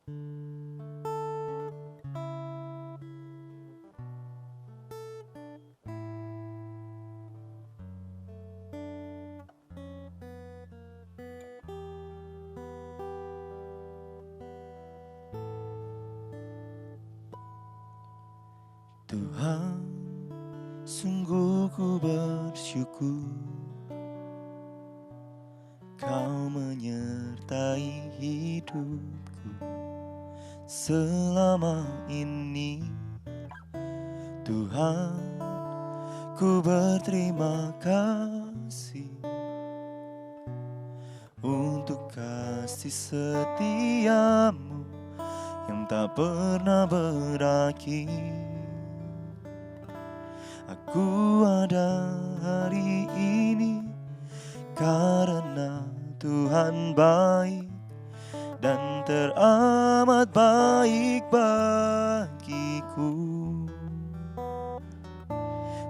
Tuhan, sungguh ku bersyukur Kau menyertai hidupku selama ini. Tuhan, ku berterima kasih untuk kasih setiamu yang tak pernah berakhir. Aku ada hari ini karena Tuhan baik dan teramat baik bagiku.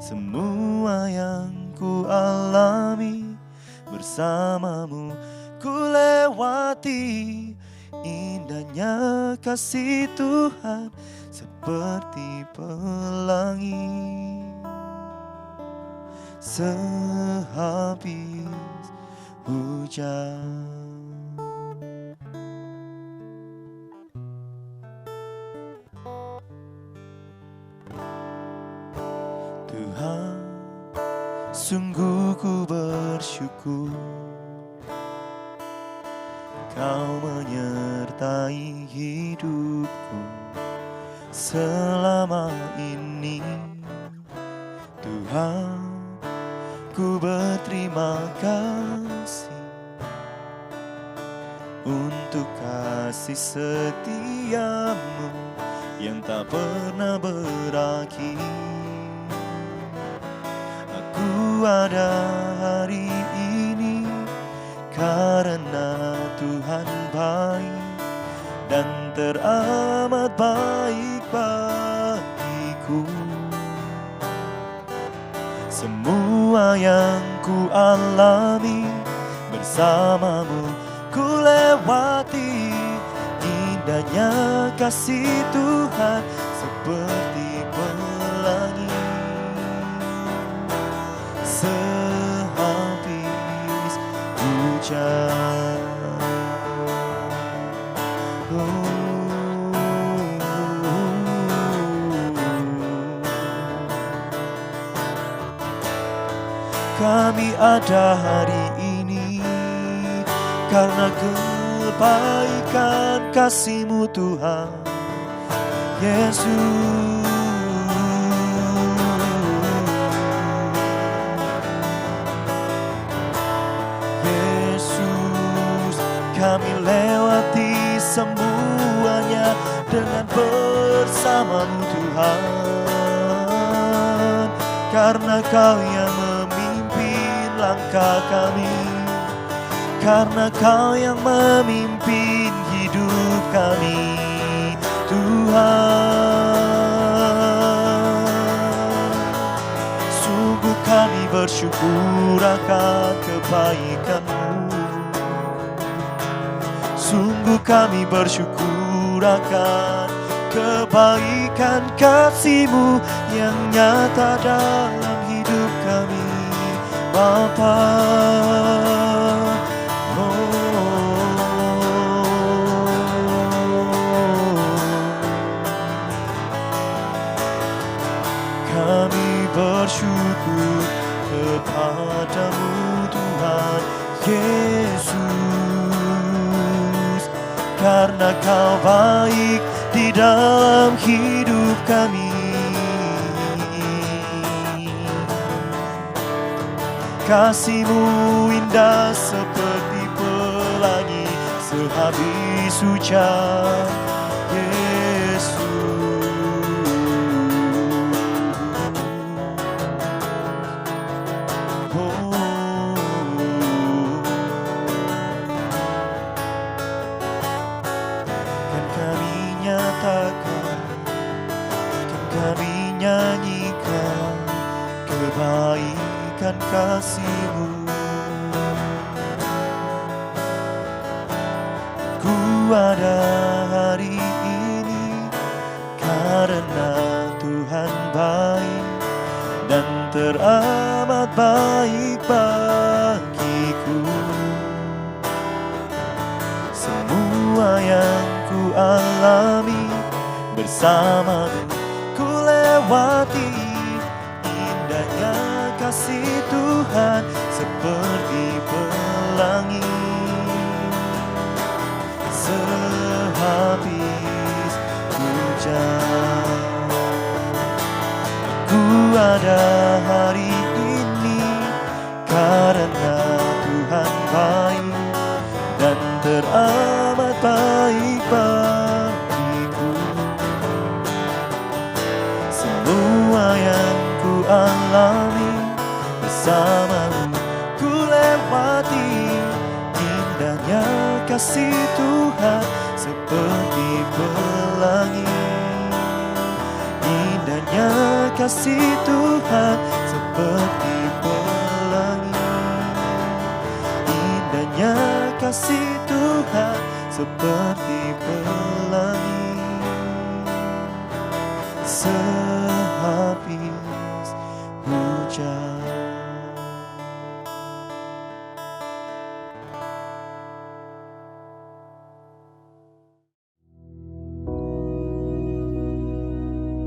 Semua yang ku alami bersamamu ku lewati. Indahnya kasih Tuhan seperti pelangi sehabis hujan. Tuhan, sungguh ku bersyukur Kau menyertai hidupku selama ini. Tuhan, ku berterima kasih untuk kasih setiamu yang tak pernah berakhir. Aku ada hari ini karena Tuhan baik dan teramat baik bagiku. Semua yang ku alami bersamamu ku lewati. Indahnya kasih Tuhan seperti pelangi sehabis hujan. Kami ada hari ini karena kebaikan kasih-Mu Tuhan Yesus. Yesus, kami lewati semuanya dengan bersama-Mu Tuhan, karena Kau yang langkah kami, karena Kau yang memimpin hidup kami, Tuhan. Sungguh kami bersyukur akan kebaikan-Mu. Sungguh kami bersyukur akan kebaikan kasih-Mu yang nyata dalam hidup kami, Bapa. Kami bersyukur kepadamu Tuhan Yesus, karena Kau baik di dalam hidup kami. Kasih-Mu indah seperti pelangi sehabis hujan, Yesus. Kan kami nyatakan, kan kami nyanyikan kebaikan kasih-Mu. Ku ada hari ini karena Tuhan baik dan teramat baik bagiku. Semua yang ku alami bersamamu ku lewati, indahnya kasih Tuhan seperti pelangi. Sehabis hujan, ku ada hari ini karena Tuhan baik dan teramat baik bagiku. Semua yang ku alami bersamamu ku lewati, indahnya kasih Tuhan seperti pelangi. Indahnya kasih Tuhan seperti pelangi. Indahnya kasih Tuhan seperti pelangi. Sehabis hujan.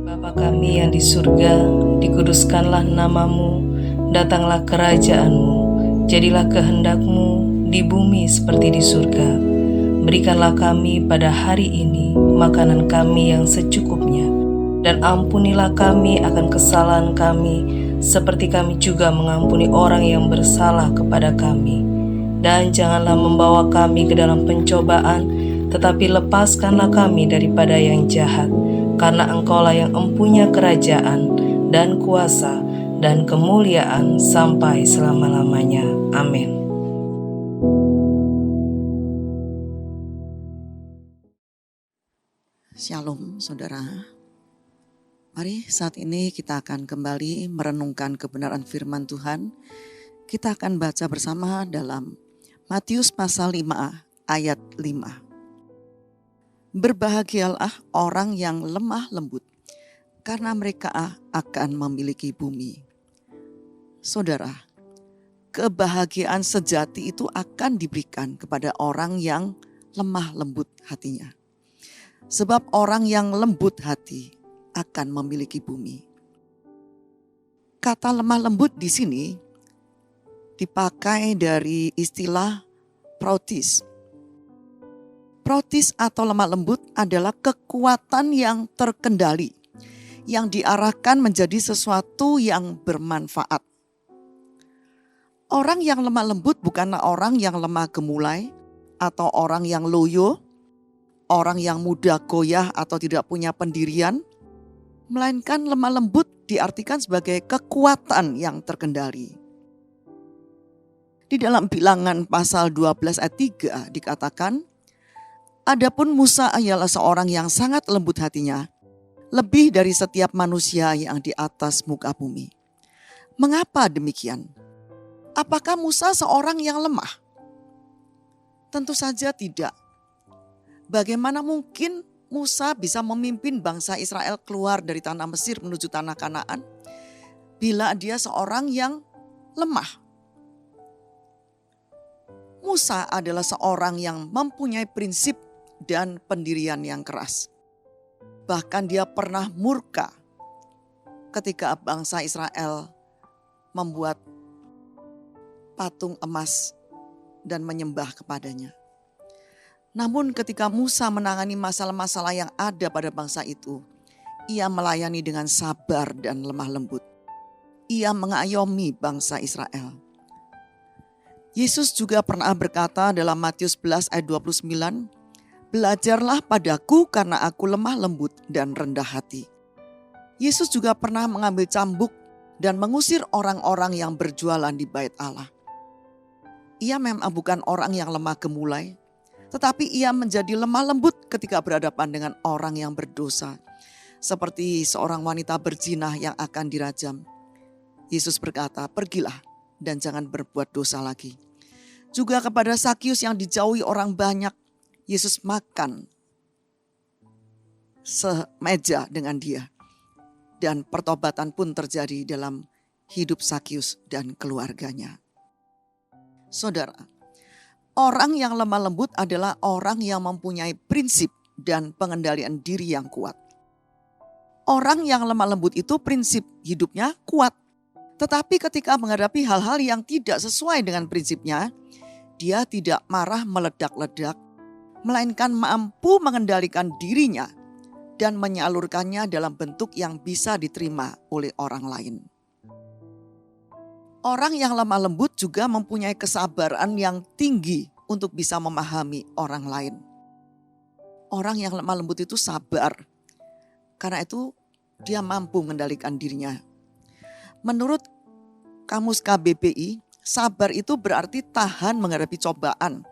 Bapa kami yang di surga, dikuduskanlah namamu, datanglah kerajaan-Mu, jadilah kehendak-Mu di bumi seperti di surga. Berikanlah kami pada hari ini makanan kami yang secukupnya, dan ampunilah kami akan kesalahan kami, seperti kami juga mengampuni orang yang bersalah kepada kami. Dan janganlah membawa kami ke dalam pencobaan, tetapi lepaskanlah kami daripada yang jahat. Karena Engkaulah yang empunya kerajaan dan kuasa dan kemuliaan sampai selama-lamanya. Amin. Shalom saudara. Mari saat ini kita akan kembali merenungkan kebenaran firman Tuhan. Kita akan baca bersama dalam Matius pasal 5 ayat 5. Berbahagialah orang yang lemah lembut, karena mereka akan memiliki bumi. Saudara, kebahagiaan sejati itu akan diberikan kepada orang yang lemah lembut hatinya. Sebab orang yang lembut hati akan memiliki bumi. Kata lemah lembut di sini dipakai dari istilah protis. Protis atau lemah lembut adalah kekuatan yang terkendali, yang diarahkan menjadi sesuatu yang bermanfaat. Orang yang lemah lembut bukanlah orang yang lemah gemulai atau orang yang loyo, orang yang mudah goyah atau tidak punya pendirian, melainkan lemah lembut diartikan sebagai kekuatan yang terkendali. Di dalam Bilangan pasal 12 ayat 3 dikatakan, adapun Musa ialah seorang yang sangat lembut hatinya, lebih dari setiap manusia yang di atas muka bumi. Mengapa demikian? Apakah Musa seorang yang lemah? Tentu saja tidak. Bagaimana mungkin Musa bisa memimpin bangsa Israel keluar dari tanah Mesir menuju tanah Kanaan bila dia seorang yang lemah? Musa adalah seorang yang mempunyai prinsip dan pendirian yang keras. Bahkan dia pernah murka ketika bangsa Israel membuat patung emas dan menyembah kepadanya. Namun ketika Musa menangani masalah-masalah yang ada pada bangsa itu, ia melayani dengan sabar dan lemah lembut. Ia mengayomi bangsa Israel. Yesus juga pernah berkata dalam Matius 11 ayat 29, belajarlah padaku karena aku lemah lembut dan rendah hati. Yesus juga pernah mengambil cambuk dan mengusir orang-orang yang berjualan di bait Allah. Ia memang bukan orang yang lemah gemulai, tetapi ia menjadi lemah lembut ketika berhadapan dengan orang yang berdosa. Seperti seorang wanita berzina yang akan dirajam. Yesus berkata, pergilah dan jangan berbuat dosa lagi. Juga kepada Sakius yang dijauhi orang banyak, Yesus makan semeja dengan dia. Dan pertobatan pun terjadi dalam hidup Zakius dan keluarganya. Saudara, orang yang lemah lembut adalah orang yang mempunyai prinsip dan pengendalian diri yang kuat. Orang yang lemah lembut itu prinsip hidupnya kuat. Tetapi ketika menghadapi hal-hal yang tidak sesuai dengan prinsipnya, dia tidak marah meledak-ledak, melainkan mampu mengendalikan dirinya dan menyalurkannya dalam bentuk yang bisa diterima oleh orang lain. Orang yang lemah lembut juga mempunyai kesabaran yang tinggi untuk bisa memahami orang lain. Orang yang lemah lembut itu sabar, karena itu dia mampu mengendalikan dirinya. Menurut Kamus KBBI, sabar itu berarti tahan menghadapi cobaan,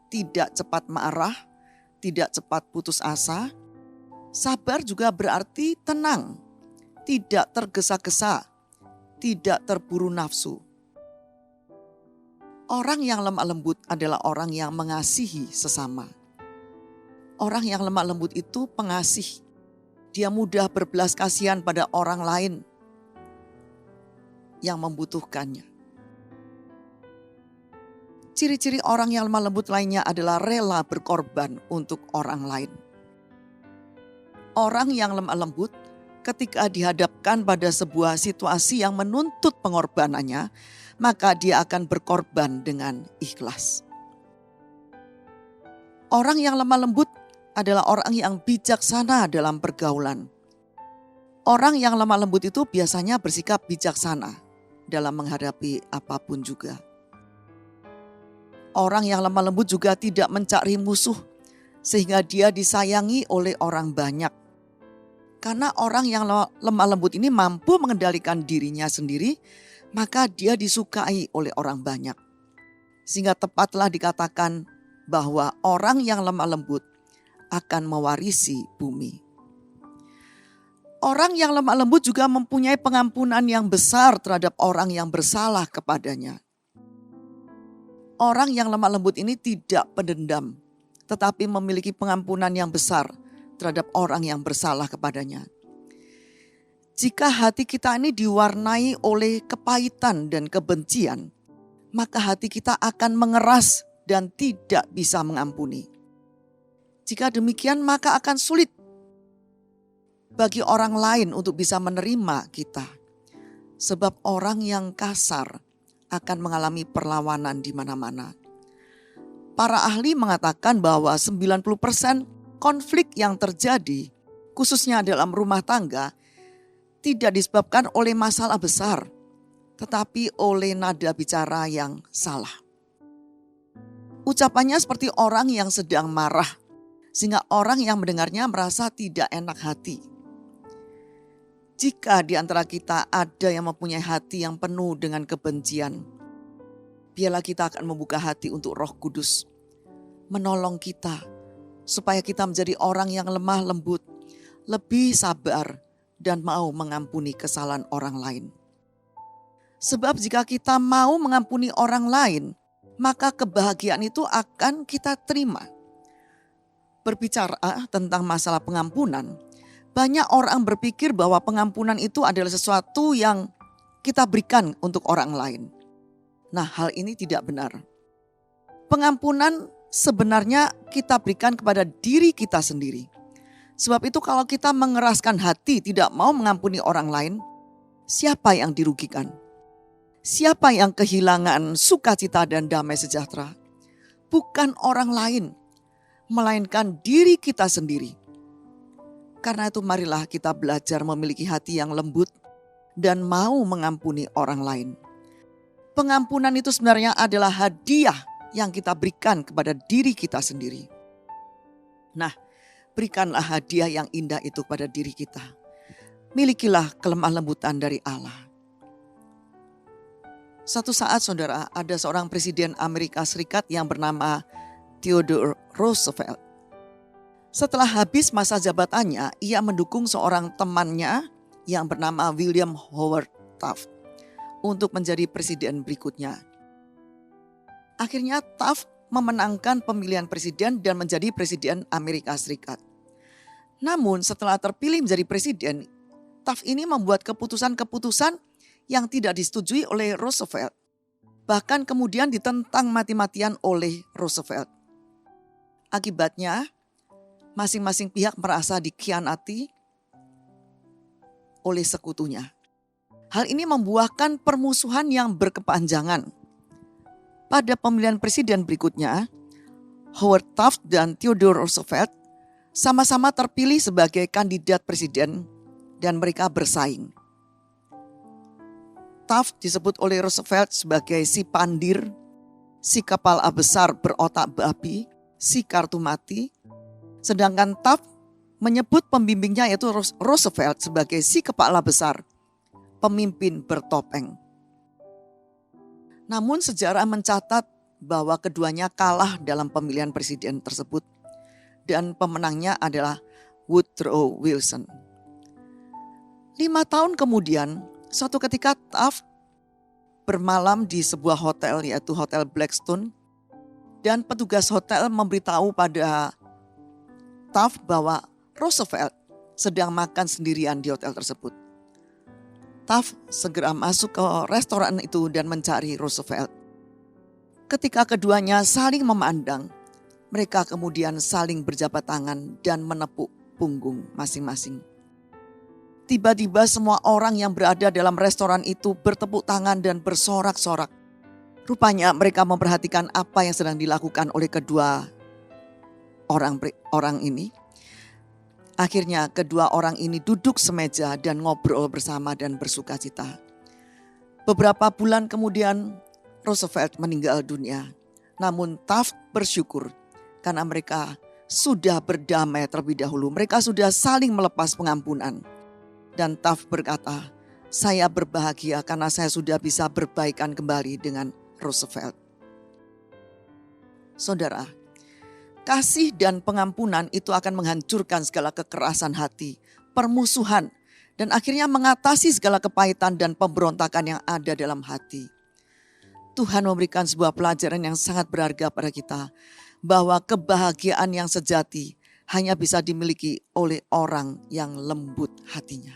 tidak cepat marah, tidak cepat putus asa. Sabar juga berarti tenang, tidak tergesa-gesa, tidak terburu nafsu. Orang yang lemah lembut adalah orang yang mengasihi sesama. Orang yang lemah lembut itu pengasih. Dia mudah berbelas kasihan pada orang lain yang membutuhkannya. Ciri-ciri orang yang lemah lembut lainnya adalah rela berkorban untuk orang lain. Orang yang lemah lembut ketika dihadapkan pada sebuah situasi yang menuntut pengorbanannya, maka dia akan berkorban dengan ikhlas. Orang yang lemah lembut adalah orang yang bijaksana dalam pergaulan. Orang yang lemah lembut itu biasanya bersikap bijaksana dalam menghadapi apapun juga. Orang yang lemah lembut juga tidak mencari musuh sehingga dia disayangi oleh orang banyak. Karena orang yang lemah lembut ini mampu mengendalikan dirinya sendiri, maka dia disukai oleh orang banyak. Sehingga tepatlah dikatakan bahwa orang yang lemah lembut akan mewarisi bumi. Orang yang lemah lembut juga mempunyai pengampunan yang besar terhadap orang yang bersalah kepadanya. Orang yang lemah lembut ini tidak pendendam, tetapi memiliki pengampunan yang besar terhadap orang yang bersalah kepadanya. Jika hati kita ini diwarnai oleh kepahitan dan kebencian, maka hati kita akan mengeras dan tidak bisa mengampuni. Jika demikian, maka akan sulit bagi orang lain untuk bisa menerima kita. Sebab orang yang kasar akan mengalami perlawanan di mana-mana. Para ahli mengatakan bahwa 90% konflik yang terjadi, khususnya dalam rumah tangga, tidak disebabkan oleh masalah besar, tetapi oleh nada bicara yang salah. Ucapannya seperti orang yang sedang marah, sehingga orang yang mendengarnya merasa tidak enak hati. Jika di antara kita ada yang mempunyai hati yang penuh dengan kebencian, biarlah kita akan membuka hati untuk Roh Kudus menolong kita, supaya kita menjadi orang yang lemah lembut, lebih sabar, dan mau mengampuni kesalahan orang lain. Sebab jika kita mau mengampuni orang lain, maka kebahagiaan itu akan kita terima. Berbicara tentang masalah pengampunan, banyak orang berpikir bahwa pengampunan itu adalah sesuatu yang kita berikan untuk orang lain. Nah, hal ini tidak benar. Pengampunan sebenarnya kita berikan kepada diri kita sendiri. Sebab itu kalau kita mengeraskan hati tidak mau mengampuni orang lain, siapa yang dirugikan? Siapa yang kehilangan sukacita dan damai sejahtera? Bukan orang lain, melainkan diri kita sendiri. Karena itu marilah kita belajar memiliki hati yang lembut dan mau mengampuni orang lain. Pengampunan itu sebenarnya adalah hadiah yang kita berikan kepada diri kita sendiri. Nah, berikanlah hadiah yang indah itu kepada diri kita. Milikilah kelemah lembutan dari Allah. Suatu saat saudara, ada seorang presiden Amerika Serikat yang bernama Theodore Roosevelt. Setelah habis masa jabatannya, ia mendukung seorang temannya yang bernama William Howard Taft untuk menjadi presiden berikutnya. Akhirnya Taft memenangkan pemilihan presiden dan menjadi presiden Amerika Serikat. Namun setelah terpilih menjadi presiden, Taft ini membuat keputusan-keputusan yang tidak disetujui oleh Roosevelt. Bahkan kemudian ditentang mati-matian oleh Roosevelt. Akibatnya, masing-masing pihak merasa dikhianati oleh sekutunya. Hal ini membuahkan permusuhan yang berkepanjangan. Pada pemilihan presiden berikutnya, Howard Taft dan Theodore Roosevelt sama-sama terpilih sebagai kandidat presiden dan mereka bersaing. Taft disebut oleh Roosevelt sebagai si pandir, si kepala besar berotak babi, si kartu mati. Sedangkan Taft menyebut pembimbingnya yaitu Roosevelt sebagai si kepala besar, pemimpin bertopeng. Namun sejarah mencatat bahwa keduanya kalah dalam pemilihan presiden tersebut dan pemenangnya adalah Woodrow Wilson. 5 tahun kemudian, suatu ketika Taft bermalam di sebuah hotel yaitu Hotel Blackstone dan petugas hotel memberitahu pada Taft bahwa Roosevelt sedang makan sendirian di hotel tersebut. Taft segera masuk ke restoran itu dan mencari Roosevelt. Ketika keduanya saling memandang, mereka kemudian saling berjabat tangan dan menepuk punggung masing-masing. Tiba-tiba semua orang yang berada dalam restoran itu bertepuk tangan dan bersorak-sorak. Rupanya mereka memperhatikan apa yang sedang dilakukan oleh kedua orang ini. Akhirnya kedua orang ini duduk semeja dan ngobrol bersama dan bersukacita. Beberapa bulan kemudian Roosevelt meninggal dunia. Namun Taft bersyukur karena mereka sudah berdamai terlebih dahulu. Mereka sudah saling melepas pengampunan. Dan Taft berkata, saya berbahagia karena saya sudah bisa berbaikan kembali dengan Roosevelt. Saudara, kasih dan pengampunan itu akan menghancurkan segala kekerasan hati, permusuhan, dan akhirnya mengatasi segala kepahitan dan pemberontakan yang ada dalam hati. Tuhan memberikan sebuah pelajaran yang sangat berharga pada kita, bahwa kebahagiaan yang sejati hanya bisa dimiliki oleh orang yang lembut hatinya.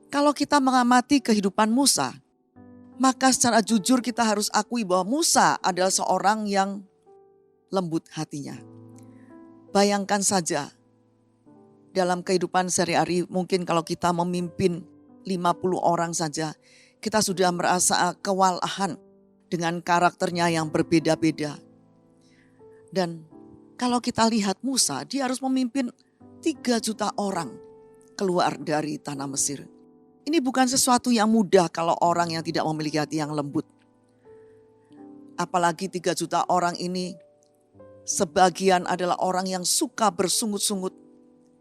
Kalau kita mengamati kehidupan Musa, maka secara jujur kita harus akui bahwa Musa adalah seorang yang lembut hatinya. Bayangkan saja dalam kehidupan sehari-hari, mungkin kalau kita memimpin 50 orang saja, kita sudah merasa kewalahan dengan karakternya yang berbeda-beda. Dan kalau kita lihat Musa, dia harus memimpin 3 juta orang keluar dari tanah Mesir. Ini bukan sesuatu yang mudah kalau orang yang tidak memiliki hati yang lembut. Apalagi 3 juta orang ini sebagian adalah orang yang suka bersungut-sungut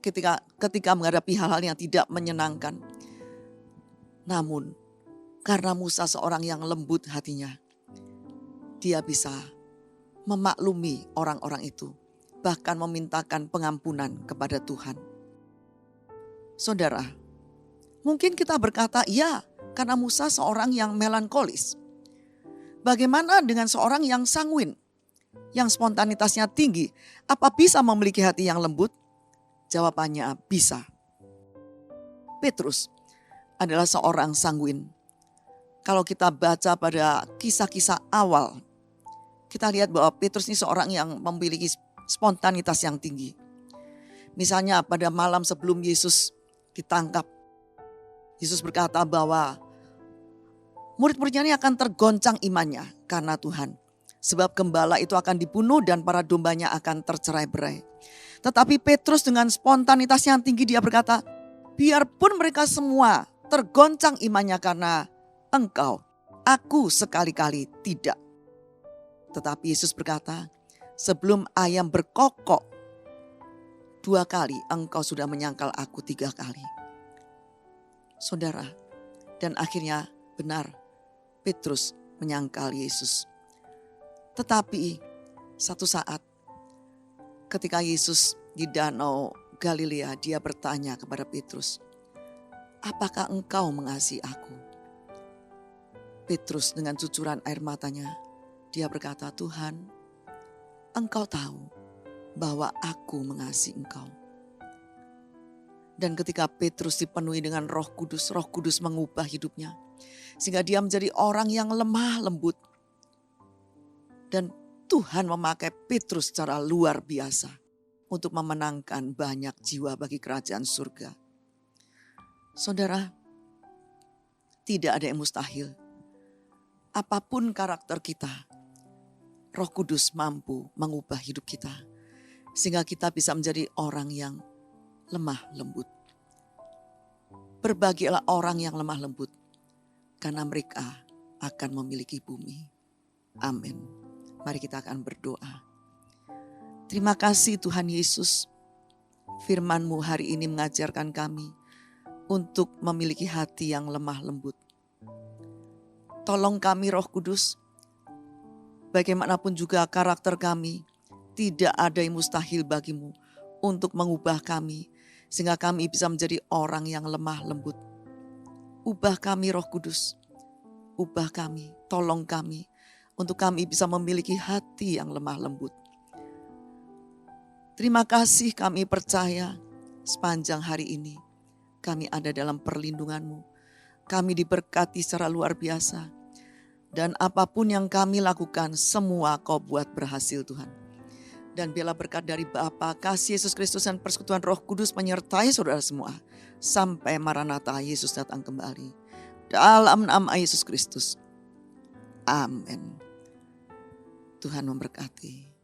ketika menghadapi hal-hal yang tidak menyenangkan. Namun karena Musa seorang yang lembut hatinya, dia bisa memaklumi orang-orang itu, bahkan memintakan pengampunan kepada Tuhan. Saudara, mungkin kita berkata, ya, karena Musa seorang yang melankolis. Bagaimana dengan seorang yang sanguin, yang spontanitasnya tinggi? Apa bisa memiliki hati yang lembut? Jawabannya bisa. Petrus adalah seorang sanguin. Kalau kita baca pada kisah-kisah awal, kita lihat bahwa Petrus ini seorang yang memiliki spontanitas yang tinggi. Misalnya pada malam sebelum Yesus ditangkap, Yesus berkata bahwa murid-muridnya ini akan tergoncang imannya karena Tuhan. Sebab gembala itu akan dibunuh dan para dombanya akan tercerai-berai. Tetapi Petrus dengan spontanitas yang tinggi dia berkata, biarpun mereka semua tergoncang imannya karena Engkau, aku sekali-kali tidak. Tetapi Yesus berkata, sebelum ayam berkokok 2 kali, engkau sudah menyangkal aku 3 kali. Saudara, dan akhirnya benar Petrus menyangkal Yesus. Tetapi satu saat ketika Yesus di danau Galilea, dia bertanya kepada Petrus, apakah engkau mengasihi aku? Petrus dengan cucuran air matanya, Dia berkata, Tuhan, Engkau tahu bahwa aku mengasihi Engkau. Dan ketika Petrus dipenuhi dengan Roh Kudus mengubah hidupnya. Sehingga dia menjadi orang yang lemah lembut. Dan Tuhan memakai Petrus secara luar biasa untuk memenangkan banyak jiwa bagi kerajaan surga. Saudara, tidak ada yang mustahil. Apapun karakter kita, Roh Kudus mampu mengubah hidup kita. Sehingga kita bisa menjadi orang yang lemah lembut. Berbahagialah orang yang lemah lembut, karena mereka akan memiliki bumi. Amin. Mari kita akan berdoa. Terima kasih Tuhan Yesus. Firman-Mu hari ini mengajarkan kami untuk memiliki hati yang lemah lembut. Tolong kami Roh Kudus, bagaimanapun juga karakter kami, tidak ada yang mustahil bagi-Mu untuk mengubah kami, sehingga kami bisa menjadi orang yang lemah lembut. Ubah kami Roh Kudus, ubah kami, tolong kami, untuk kami bisa memiliki hati yang lemah lembut. Terima kasih, kami percaya sepanjang hari ini kami ada dalam perlindungan-Mu. Kami diberkati secara luar biasa. Dan apapun yang kami lakukan, semua Kau buat berhasil Tuhan. Dan biarlah berkat dari Bapa, kasih Yesus Kristus dan persekutuan Roh Kudus menyertai saudara semua. Sampai Maranatha Yesus datang kembali. Dalam nama Yesus Kristus. Amin. Tuhan memberkati.